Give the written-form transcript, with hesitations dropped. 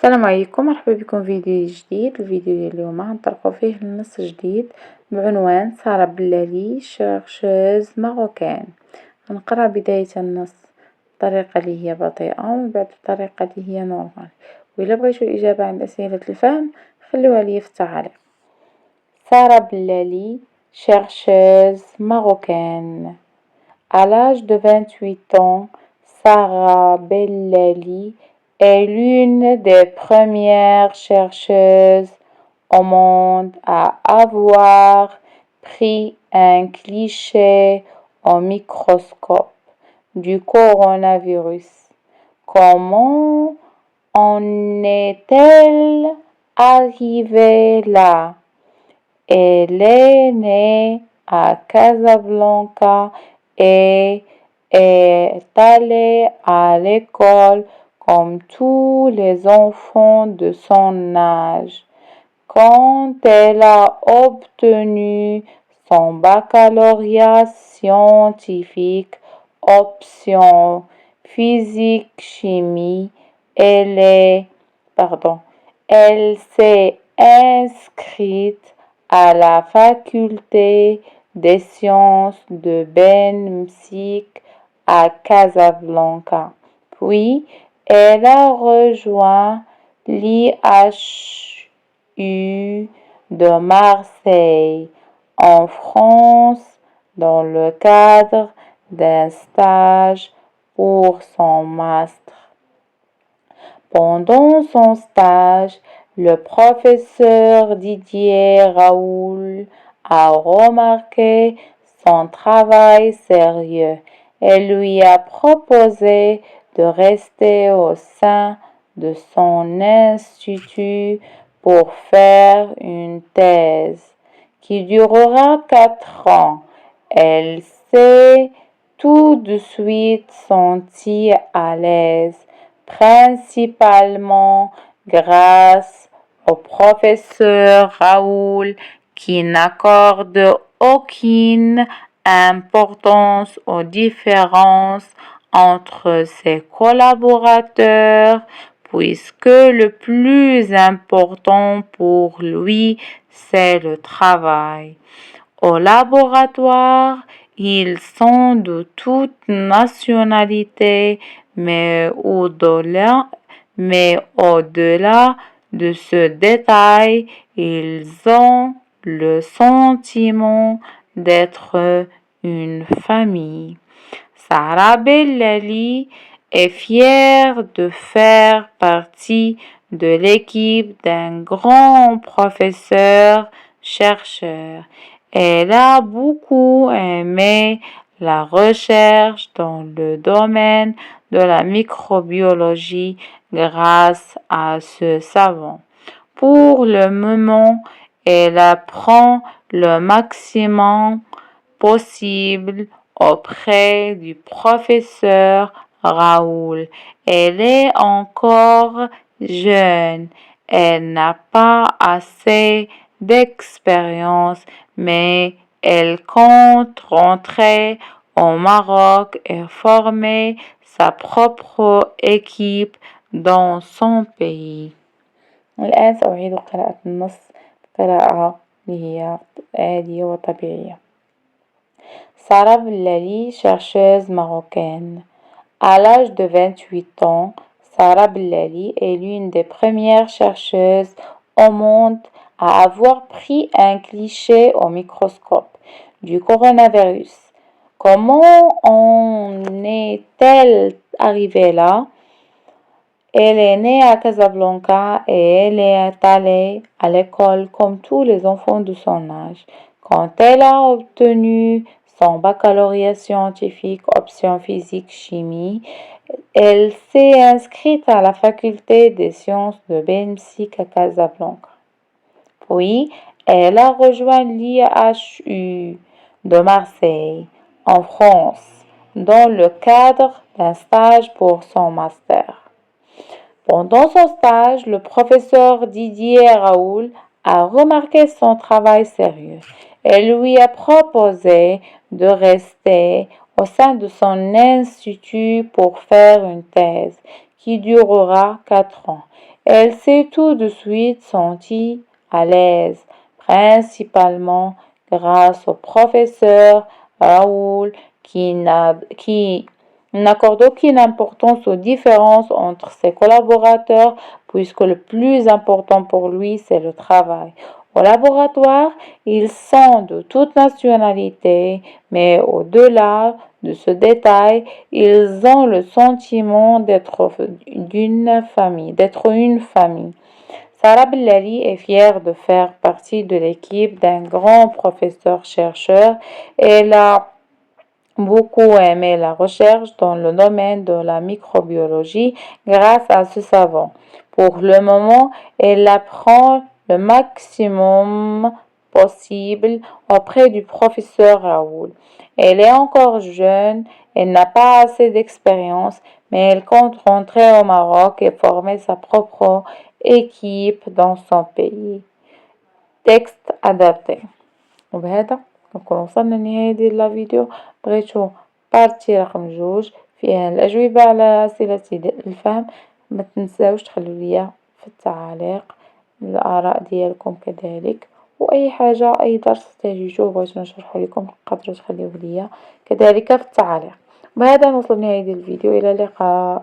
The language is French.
السلام عليكم، مرحبا بكم في فيديو جديد. الفيديو ديال اليوم غنطرقو فيه لنص جديد بعنوان سارة بلالي شيرشوز ماروكان. غنقرا بداية النص بطريقة اللي هي بطيئة ومن بعد بطريقة اللي هي نورمال، وإلا بغيتو الإجابة عن أسئلة الفهم خليوها ليا في التعاليق. سارة بلالي chercheuse marocaine. À l'âge de 28 ans, Sarah Bellali est l'une des premières chercheuses au monde à avoir pris un cliché au microscope du coronavirus. Comment en est-elle arrivée là? Elle est née à Casablanca et est allée à l'école comme tous les enfants de son âge. Quand elle a obtenu son baccalauréat scientifique, option physique-chimie, elle s'est inscrite à la faculté des sciences de Ben Msik à Casablanca. Puis, elle a rejoint l'IHU de Marseille, en France, dans le cadre d'un stage pour son master. Pendant son stage, le professeur Didier Raoul a remarqué son travail sérieux et lui a proposé de rester au sein de son institut pour faire une thèse qui durera 4 ans. Elle s'est tout de suite sentie à l'aise, principalement grâce au professeur Raoul qui n'accorde aucune importance aux différences entre ses collaborateurs, puisque le plus important pour lui, c'est le travail. Au laboratoire, ils sont de toute nationalité, mais au-delà de ce détail, ils ont le sentiment d'être une famille. Sarah Bellali est fière de faire partie de l'équipe d'un grand professeur chercheur. Elle a beaucoup aimé la recherche dans le domaine de la microbiologie grâce à ce savant. Pour le moment, elle apprend le maximum possible auprès du professeur Raoul. Elle est encore jeune, elle n'a pas assez d'expérience, mais elle compte rentrer au Maroc et former sa propre équipe dans son pays. الآن سأعيد قراءة النص بقراءة هي عادية وطبيعية. Sarah Bellali, chercheuse marocaine. À l'âge de 28 ans, Sarah Bellali est l'une des premières chercheuses au monde à avoir pris un cliché au microscope du coronavirus. Comment en est-elle arrivée là? Elle est née à Casablanca et elle est allée à l'école comme tous les enfants de son âge. Quand elle a obtenu son baccalauréat scientifique option physique-chimie, elle s'est inscrite à la faculté des sciences de Ben Msik à Casablanca. Puis, elle a rejoint l'IHU de Marseille, en France, dans le cadre d'un stage pour son master. Pendant son stage, le professeur Didier Raoul a remarqué son travail sérieux et lui a proposé de rester au sein de son institut pour faire une thèse qui durera 4 ans. Elle s'est tout de suite sentie à l'aise, principalement grâce au professeur Raoul qui n'accorde aucune importance aux différences entre ses collaborateurs puisque le plus important pour lui, c'est le travail. Au laboratoire, ils sont de toute nationalité, mais au-delà de ce détail, ils ont le sentiment d'être une famille. Sarah Bellali est fière de faire partie de l'équipe d'un grand professeur-chercheur. Elle a beaucoup aimé la recherche dans le domaine de la microbiologie grâce à ce savant. Pour le moment, elle apprend le maximum possible auprès du professeur Raoul. Elle est encore jeune, elle n'a pas assez d'expérience, mais elle compte rentrer au Maroc et former sa propre équipe dans son pays. Texte adapté. وبهذا نكون وصلنا لنهاية دي الفيديو. بغيتو بارتي رقم 2 فيها الأجوبة على أسئلة الفهم. ما تنساوش تخلوا ليا في التعاليق الآراء ديالكم كذلك، وأي حاجة أي درس احتاجيتوه بغيتو نشرحه لكم تقدروا تخليوه ليا كذلك في التعاليق. بهذا نوصل لنهاية الفيديو، إلى اللقاء.